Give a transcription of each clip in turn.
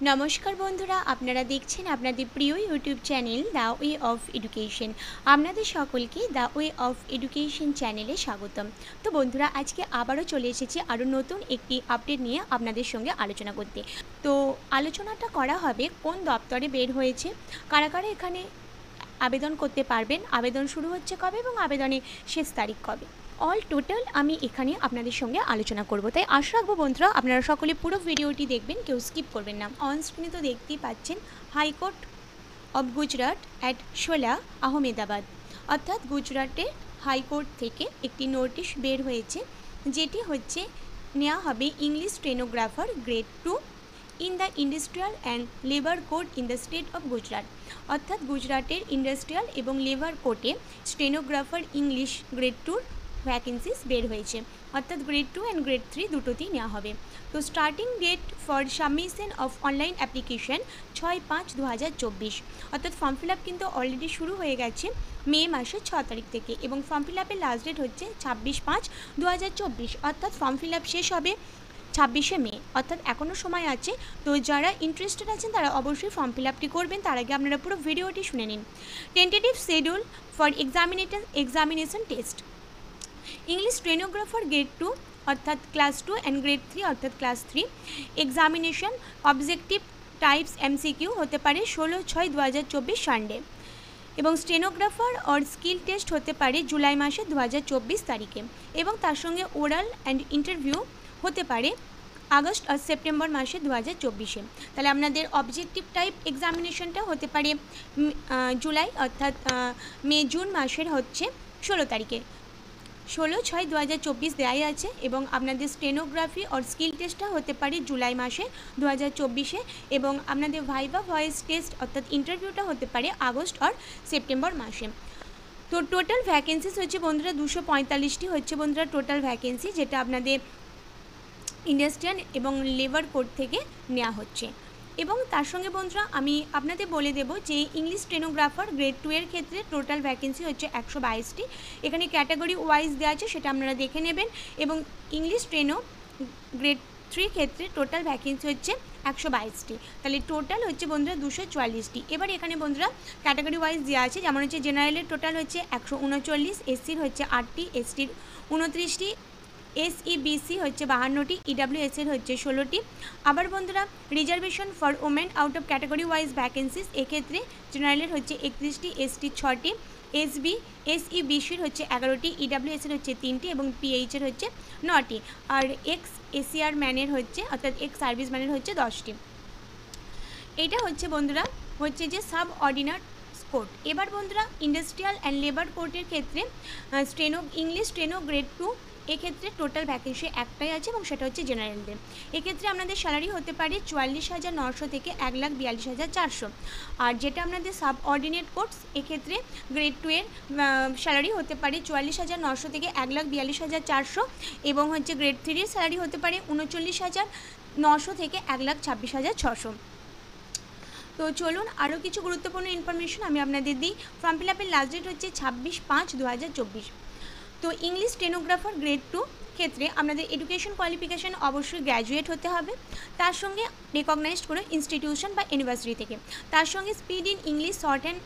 নমস্কার বন্ধুরা, আপনারা দেখছেন আপনাদের প্রিয় YouTube channel the way of education. আপনাদের সকলকে দ্য ওয়ে অফ এডুকেশন চ্যানেলে স্বাগতম। তো বন্ধুরা, আজকে আবারও চলে এসেছি আরও নতুন একটি আপডেট নিয়ে আপনাদের সঙ্গে আলোচনা করতে। তো আলোচনাটা করা হবে কোন দপ্তরে বের হয়েছে, কারা কারা এখানে আবেদন করতে পারবেন, আবেদন শুরু হচ্ছে কবে এবং আবেদনের শেষ তারিখ কবে, অল টোটাল আমি এখানে আপনাদের সঙ্গে আলোচনা করব। তাই আশা রাখবো বন্ধুরা আপনারা সকলে পুরো ভিডিওটি দেখবেন, কেউ স্কিপ করবেন না। অন স্ক্রিনে তো দেখতেই পাচ্ছেন হাইকোর্ট অফ গুজরাট অ্যাট শোলা, আহমেদাবাদ, অর্থাৎ গুজরাটে হাইকোর্ট থেকে একটি নোটিশ বের হয়েছে, যেটি হচ্ছে নেওয়া হবে English stenographer grade 2 in the industrial and labour code in the state of Gujarat. অর্থাৎ গুজরাটের ইন্ডাস্ট্রিয়াল এবং লেবার কোর্টে স্টেনোগ্রাফার ইংলিশ গ্রেড 2 ভ্যাকেন্সিস বের হয়েছে, অর্থাৎ গ্রেড 2 অ্যান্ড গ্রেড 3 দুটোতেই নেওয়া হবে। তো starting date for submission of online application 6/5/2024, অর্থাৎ ফর্ম ফিল আপ কিন্তু অলরেডি শুরু হয়ে গেছে মে মাসের 6 তারিখ থেকে, এবং ফর্ম ফিল আপের লাস্ট ডেট হচ্ছে 26/5/2024, অর্থাৎ ফর্ম ফিল আপ শেষ হবে 26শে মে, অর্থাৎ এখনও সময় আছে। তো যারা ইন্টারেস্টেড আছেন তারা অবশ্যই ফর্ম ফিল আপটি করবেন। তার আগে আপনারা পুরো ভিডিওটি শুনে নিন। Tentative schedule for examination test English stenographer grade 2 অর্থাৎ ক্লাস 2 অ্যান্ড গ্রেড 3 অর্থাৎ class 3 examination objective types MCQ হতে পারে 16/6/2024 সানডে, এবং স্টেনোগ্রাফার অর স্কিল টেস্ট হতে পারে জুলাই মাসে 2024 তারিখে, এবং তার সঙ্গে ওরাল অ্যান্ড ইন্টারভিউ হতে পারে আগস্ট আর সেপ্টেম্বর মাসে 2024-এ। তাহলে আপনাদের অবজেক্টিভ টাইপ এক্সামিনেশনটা হতে পারে জুলাই, অর্থাৎ জুন মাসের হচ্ছে 16 তারিখে, 16/6/2024 দেওয়াই আছে, এবং আপনাদের স্টেনোগ্রাফি আর স্কিল টেস্টটা হতে পারে জুলাই মাসে 2024-এ, এবং আপনাদের ভাইভা ভয়েস টেস্ট অর্থাৎ ইন্টারভিউটা হতে পারে আগস্ট আর সেপ্টেম্বর মাসে। তো টোটাল ভ্যাকেন্সিস হচ্ছে বন্ধুরা 245টি হচ্ছে বন্ধুরা টোটাল ভ্যাকেন্সি, যেটা আপনাদের ইন্ডাস্ট্রিয়াল এবং লেবার কোড থেকে নেওয়া হচ্ছে। এবং তার সঙ্গে বন্ধুরা আমি আপনাদের বলে দেব যে ইংলিশ স্টেনোগ্রাফার গ্রেড 2 এর ক্ষেত্রে টোটাল ভ্যাকেন্সি হচ্ছে 122টি। এখানে ক্যাটাগরি ওয়াইজ দেওয়া আছে, সেটা আপনারা দেখে নেবেন। এবং ইংলিশ স্টেনো গ্রেড 3 ক্ষেত্রে টোটাল ভ্যাকেন্সি হচ্ছে 122টি। তাহলে টোটাল হচ্ছে বন্ধুরা 244টি। এবার এখানে বন্ধুরা ক্যাটাগরি ওয়াইজ দেওয়া আছে, যেমন হচ্ছে জেনারেলের টোটাল হচ্ছে 139, এসসির হচ্ছে 8টি, এসটির 29টি, SEBC হচ্ছে 52টি, EWS এর হচ্ছে 16টি। আবার বন্ধুরা reservation for women out of category wise vacancies, এক্ষেত্রে জেনারেলের হচ্ছে 31টি, এসটির 6টি, SEBCর হচ্ছে 11টি, EWS এর হচ্ছে 3টি, এবং PH এর হচ্ছে 9টি, আর ACR ম্যানের হচ্ছে অর্থাৎ এক্স সার্ভিস ম্যানের হচ্ছে 10টি। এইটা হচ্ছে বন্ধুরা হচ্ছে যে সাব অর্ডিনার কোর্ট। এবার বন্ধুরা ইন্ডাস্ট্রিয়াল অ্যান্ড লেবার কোর্টের ক্ষেত্রে ইংলিশ স্টেনো গ্রেড 2 এক্ষেত্রে টোটাল ভ্যাকেন্সি একটাই আছে, এবং সেটা হচ্ছে জেনারেলদের। এক্ষেত্রে আপনাদের স্যালারি হতে পারে 44,900 থেকে 1,42,400, আর যেটা আপনাদের সাব অর্ডিনেট কোর্স এক্ষেত্রে গ্রেড 2 এর স্যালারি হতে পারে 44,900 থেকে 1,42,400, এবং হচ্ছে গ্রেড 3 এর স্যালারি হতে পারে 39,900 থেকে 1,26,600। তো চলুন আরও কিছু গুরুত্বপূর্ণ ইনফরমেশন আমি আপনাদের দিই। ফর্ম ফিল আপের লাস্ট ডেট হচ্ছে 26/5/2024। তো ইংলিশ স্টেনোগ্রাফার গ্রেড 2 ক্ষেত্রে আপনাদের এডুকেশন কোয়ালিফিকেশান অবশ্যই গ্র্যাজুয়েট হতে হবে, তার সঙ্গে রেকগনাইজড কোনো ইনস্টিটিউশন বা ইউনিভার্সিটি থেকে, তার সঙ্গে speed in English short hand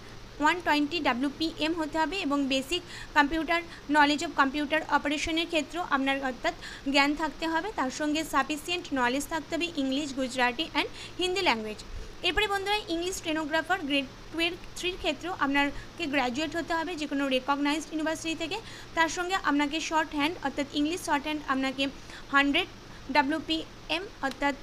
120 WPM হতে হবে, এবং basic computer knowledge of computer অপারেশনের ক্ষেত্রেও আপনার অর্থাৎ জ্ঞান থাকতে হবে, তার সঙ্গে সাফিসিয়েন্ট নলেজ থাকতে হবে English, Gujarati and Hindi language. এরপরে বন্ধুরা ইংলিশ স্টেনোগ্রাফার গ্রেড 2-3 ক্ষেত্রেও আপনাকে গ্র্যাজুয়েট হতে হবে যে কোনো রেকগনাইজড ইউনিভার্সিটি থেকে, তার সঙ্গে আপনাকে শর্ট হ্যান্ড অর্থাৎ ইংলিশ শর্ট হ্যান্ড আপনাকে 100 WPM অর্থাৎ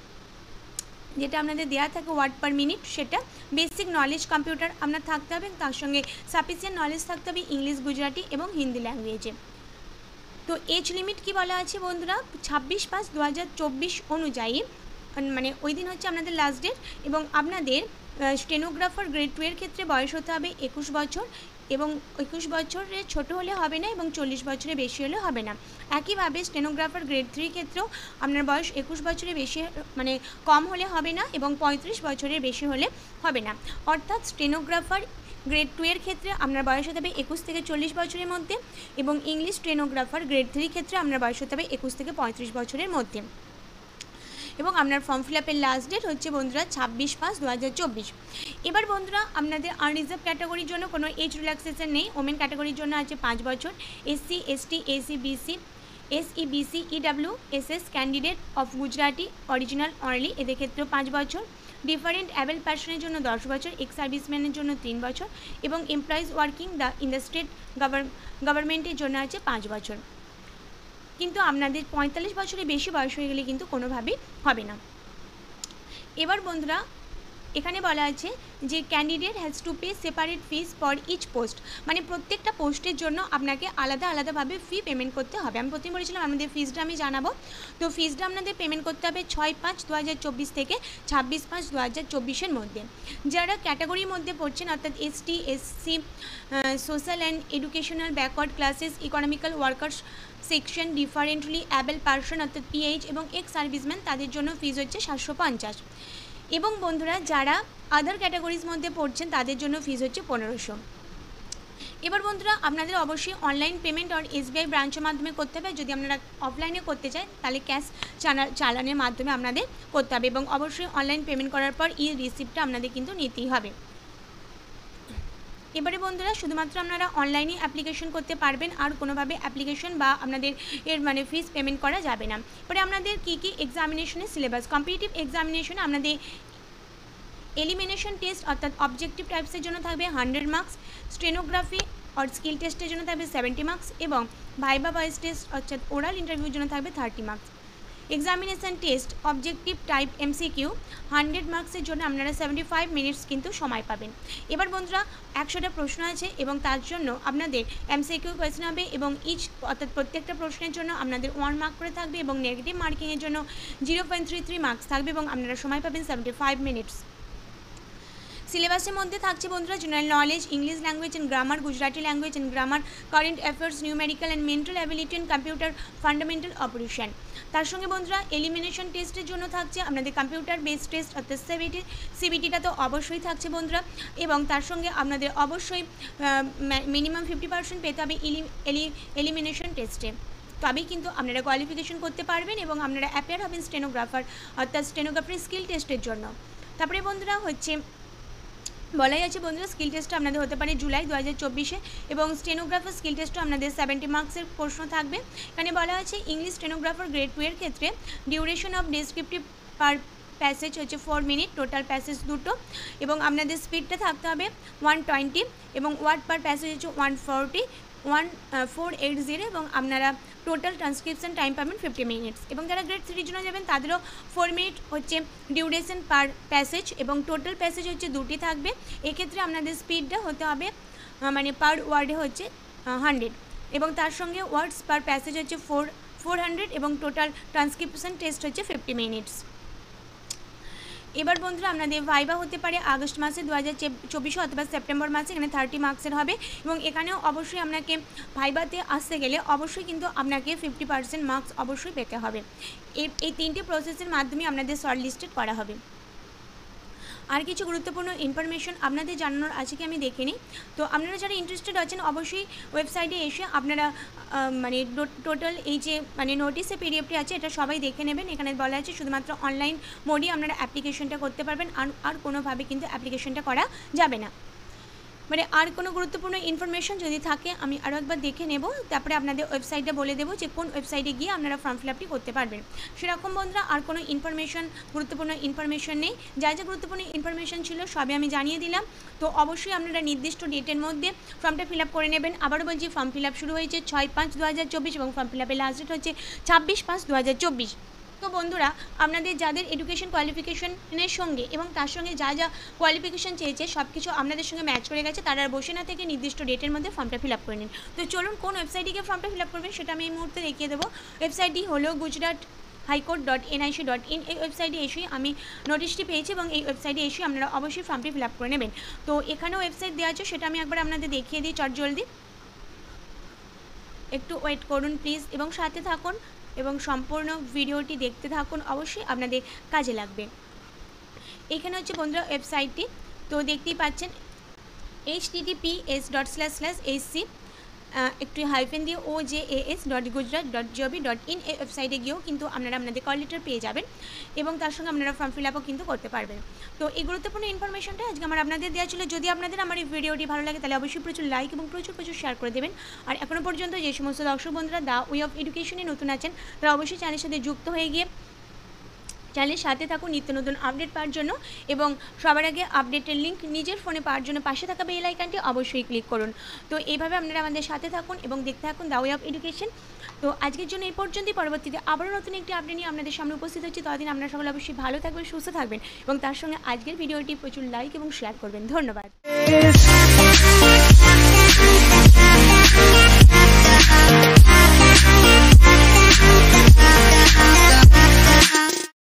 যেটা আপনাদের দেওয়া থাকে ওয়ার্ড পার মিনিট, সেটা বেসিক নলেজ কম্পিউটার আপনার থাকতে হবে, তার সঙ্গে সাফিসিয়েন্ট নলেজ থাকতে হবে ইংলিশ, গুজরাটি এবং হিন্দি ল্যাঙ্গুয়েজে। তো এজ লিমিট কি বলা আছে বন্ধুরা, 26/5/2024 অনুযায়ী, মানে ওই দিন হচ্ছে আপনাদের লাস্ট ডেট, এবং আপনাদের স্টেনোগ্রাফার গ্রেড 2 এর ক্ষেত্রে বয়স হতে হবে 21 বছর, এবং 21 বছরের ছোটো হলে হবে না, এবং 40 বছরের বেশি হলে হবে না। একইভাবে স্টেনোগ্রাফার গ্রেড 3 ক্ষেত্রেও আপনার বয়স 21 বছরের বেশি মানে কম হলে হবে না, এবং 35 বছরের বেশি হলে হবে না। অর্থাৎ স্টেনোগ্রাফার গ্রেড 2 এর ক্ষেত্রে আপনার বয়স হতে হবে 21 থেকে 40 বছরের মধ্যে, এবং ইংলিশ স্টেনোগ্রাফার গ্রেড 3 ক্ষেত্রে আপনার বয়স হতে হবে 21 থেকে 35 বছরের মধ্যে। এবং আপনার ফর্ম ফিল আপের লাস্ট ডেট হচ্ছে বন্ধুরা 26/5/2024। এবার বন্ধুরা আপনাদের আনরিজার্ভ ক্যাটাগরির জন্য কোনো এজ রিল্যাক্সেশন নেই। ওমেন ক্যাটাগরির জন্য আছে 5 বছর, SC ST AC BC SE BC EW SS candidate of Gujarati original only এদের ক্ষেত্রেও 5 বছর, ডিফারেন্ট অ্যাবেল পার্সনের জন্য 10 বছর, এক্স সার্ভিসম্যানের জন্য 3 বছর এবং employees working in the state গভর্নমেন্টের জন্য আছে 5 বছর। কিন্তু আপনাদের 45 বছরের বেশি বয়স হয়ে গেলে কিন্তু কোনোভাবেই হবে না। এবার বন্ধুরা এখানে বলা আছে যে candidate has to pay separate fees for each post, মানে প্রত্যেকটা পোস্টের জন্য আপনাকে আলাদা আলাদাভাবে ফি পেমেন্ট করতে হবে। আমি প্রথমে বলেছিলাম আমাদের ফিসটা আমি জানাবো, তো ফিসটা আপনাদের পেমেন্ট করতে হবে 6/5/2024 থেকে 26/5/2024 মধ্যে। যারা ক্যাটাগরির মধ্যে পড়ছেন অর্থাৎ ST SC social and educational backward classes economical workers section differently abled person অর্থাৎ PH এবং এক্স সার্ভিসম্যান তাদের জন্য ফিস হচ্ছে 750। এবং বন্ধুরা যারা আদার ক্যাটাগরিজ মধ্যে পড়ছেন তাদের জন্য ফিস হচ্ছে 1500। এবার বন্ধুরা আপনাদের অবশ্যই অনলাইন পেমেন্ট আর SBI ব্রাঞ্চের মাধ্যমে করতে হবে। যদি আপনারা অফলাইনে করতে চান তাহলে ক্যাশ চালানের মাধ্যমে আপনাদের করতে হবে এবং অবশ্যই অনলাইন পেমেন্ট করার পর রিসিপ্টটা আপনাদের কিন্তু নিতেই হবে। এবারে বন্ধুরা শুধুমাত্র আপনারা অনলাইনে অ্যাপ্লিকেশন করতে পারবেন, আর কোনোভাবে অ্যাপ্লিকেশন বা আপনাদের মানে ফিস পেমেন্ট করা যাবে না। এবারে আপনাদের কী কী এক্সামিনেশনের সিলেবাস, কম্পিটিটিভ এক্সামিনেশনে আপনাদের এলিমিনেশন টেস্ট অর্থাৎ অবজেক্টিভ টাইপসের জন্য থাকবে 100 মার্কস, স্টেনোগ্রাফি আর স্কিল টেস্টের জন্য থাকবে 70 মার্কস এবং ভাইবা ভয়েস টেস্ট অর্থাৎ ওরাল ইন্টারভিউর জন্য থাকবে 30 marks. Examination test objective type MCQ 100 মার্কসের জন্য আপনারা 75 মিনিটস কিন্তু সময় পাবেন। এবার বন্ধুরা 100টা প্রশ্ন আছে এবং তার জন্য আপনাদের MCQ কোয়েশ্চেন হবে এবং অর্থাৎ প্রত্যেকটা প্রশ্নের জন্য আপনাদের 1 মার্ক করে থাকবে এবং নেগেটিভ মার্কিংয়ের জন্য 0.33 মার্কস থাকবে এবং আপনারা সময় পাবেন 75 মিনিটস। সিলেবাসের মধ্যে থাকছে বন্ধুরা general knowledge, English language and grammar, Gujarati language and grammar, current affairs, numerical and mental ability and computer fundamental operation. তার সঙ্গে বন্ধুরা এলিমিনেশন টেস্টের জন্য থাকছে আপনাদের কম্পিউটার বেসড টেস্ট অর্থাৎ CBT তো অবশ্যই থাকছে বন্ধুরা এবং তার সঙ্গে আপনাদের অবশ্যই মিনিমাম 50% পেতে হবে এলিমিনেশন টেস্টে, তবেই কিন্তু আপনারা কোয়ালিফিকেশন করতে পারবেন এবং আপনারা অ্যাপিয়ার হবেন স্টেনোগ্রাফার অর্থাৎ স্টেনোগ্রাফার স্কিল টেস্টের জন্য। তারপরে বন্ধুরা হচ্ছে বলাই আছে বন্ধুরা স্কিল টেস্টটা আপনাদের হতে পারে জুলাই 2024 এবং স্টেনোগ্রাফার স্কিল টেস্টও আপনাদের 70 মার্কসের প্রশ্ন থাকবে। এখানে বলা আছে ইংলিশ স্টেনোগ্রাফার গ্রেড 2 এর ক্ষেত্রে duration of descriptive per passage হচ্ছে 4 মিনিট, টোটাল প্যাসেজ 2টো এবং আপনাদের স্পিডটা থাকতে হবে 120 এবং ওয়ার্ড পার প্যাসেজ হচ্ছে 140 এবং আপনারা টোটাল ট্রান্সক্রিপশন টাইম পাবেন 50 মিনিটস এবং যারা গ্রেড 3 জন্য যাবেন তাদেরও 4 মিনিট হচ্ছে ডিউরেশন পার প্যাসেজ এবং টোটাল প্যাসেজ হচ্ছে 2টি থাকবে। এক্ষেত্রে আপনাদের স্পিডটা হতে হবে মানে পার ওয়ার্ডে হচ্ছে 100 এবং তার সঙ্গে ওয়ার্ডস পার প্যাসেজ হচ্ছে 400 এবং টোটাল ট্রান্সক্রিপশন টেস্ট হচ্ছে 50 মিনিটস। এবার বন্ধুরা আপনাদের ভাইবা হতে পারে আগস্ট মাসে 2024 অথবা সেপ্টেম্বর মাসে, এখানে 30 মার্কসের হবে এবং এখানেও অবশ্যই আপনাকে ভাইবাতে আসতে গেলে অবশ্যই কিন্তু আপনাকে 50% মার্কস অবশ্যই পেতে হবে। এই 3টে প্রসেসের মাধ্যমে আপনাদের শর্ট লিস্টেড করা হবে। আর কিছু গুরুত্বপূর্ণ ইনফরমেশন আপনাদের জানানোর আছে কি আমি দেখে নিই। তো আপনারা যারা ইন্টারেস্টেড আছেন অবশ্যই ওয়েবসাইটে এসে আপনারা মানে টোটাল এই যে মানে নোটিশে পিডিএফটি আছে এটা সবাই দেখে নেবেন। এখানে বলা আছে শুধুমাত্র অনলাইন মোডে আপনারা অ্যাপ্লিকেশনটা করতে পারবেন, আর কোনোভাবে কিন্তু অ্যাপ্লিকেশনটা করা যাবে না। মানে আর কোনো গুরুত্বপূর্ণ ইনফরমেশন যদি থাকে আমি আরও একবার দেখে নেব, তারপরে আপনাদের ওয়েবসাইটটা বলে দেবো যে কোন ওয়েবসাইটে গিয়ে আপনারা ফর্ম ফিল আপটি করতে পারবেন। সেরকম বন্ধুরা আর কোনো গুরুত্বপূর্ণ ইনফরমেশন নেই। যা যা গুরুত্বপূর্ণ ইনফরমেশন ছিল সবই আমি জানিয়ে দিলাম। তো অবশ্যই আপনারা নির্দিষ্ট ডেটের মধ্যে ফর্মটা ফিল আপ করে নেবেন। আবারও বলছি ফর্ম ফিল আপ শুরু হয়েছে 6/5/2024 এবং ফর্ম ফিল আপের লাস্ট ডেট হচ্ছে 26/5/2024। তো বন্ধুরা আপনাদের যাদের এডুকেশন কোয়ালিফিকেশনের সঙ্গে এবং তার সঙ্গে যা যা কোয়ালিফিকেশন চেয়েছে সব কিছু আপনাদের সঙ্গে ম্যাচ করে গেছে, তারা বসে না থেকে নির্দিষ্ট ডেটের মধ্যে ফর্মটা ফিল আপ করে নিন। তো চলুন কোন ওয়েবসাইটে গিয়ে ফর্মটা ফিল আপ করবেন সেটা আমি এই মুহূর্তে দেখিয়ে দেবো। ওয়েবসাইটটি হলো gujarathighcourt.nic.in। এই ওয়েবসাইটে এসেই আমি নোটিশটি পেয়েছি এবং এই ওয়েবসাইটে এসে আপনারা অবশ্যই ফর্মটি ফিল আপ করে নেবেন। তো এখানেও ওয়েবসাইট দেওয়া আছে, সেটা আমি একবার আপনাদের দেখিয়ে দিই চটজলদি। একটু ওয়েট করুন প্লিজ এবং সাথে থাকুন এবং সম্পূর্ণ ভিডিওটি দেখতে থাকুন, অবশ্যই আপনাদের কাজে লাগবে। এখানে হচ্ছে বন্ধুরা ওয়েবসাইটটি, তো দেখতেই পাচ্ছেন https://sc একটু হাইফেন দিয়ে ojas.gujarat.gov.in এই ওয়েবসাইটে গিয়েও কিন্তু আপনারা আপনাদের কল লেটার পেয়ে যাবেন এবং তার সঙ্গে আপনারা ফর্ম ফিল আপও কিন্তু করতে পারবেন। তো এই গুরুত্বপূর্ণ ইনফরমেশনটা আজকে আমার আপনাদের দেওয়া ছিল। যদি আপনাদের আমার এই ভিডিওটি ভালো লাগে তাহলে অবশ্যই প্রচুর লাইক এবং প্রচুর শেয়ার করে দেবেন। আর এখনও পর্যন্ত যে সমস্ত দর্শক বন্ধুরা দ্য ওয়ে অফ এডুকেশনে নতুন আছেন তারা অবশ্যই চ্যানেলের সাথে যুক্ত হয়ে গিয়ে চ্যানেলের সাথে থাকুন নিত্য নতুন আপডেট পাওয়ার জন্য, এবং সবার আগে আপডেটের লিঙ্ক নিজের ফোনে পাওয়ার জন্য পাশে থাকা বেল আইকনটি অবশ্যই ক্লিক করুন। তো এইভাবে আপনারা আমাদের সাথে থাকুন এবং দেখতে থাকুন দ্য ওয়ে অফ এডুকেশন। তো আজকের জন্য এই পর্যন্তই, পরবর্তীতে আবারও নতুন একটি আপডেট নিয়ে আপনাদের সামনে উপস্থিত হচ্ছে। ততদিন আপনারা সকলে অবশ্যই ভালো থাকবেন, সুস্থ থাকবেন এবং তার সঙ্গে আজকের ভিডিওটি প্রচুর লাইক এবং শেয়ার করবেন। ধন্যবাদ।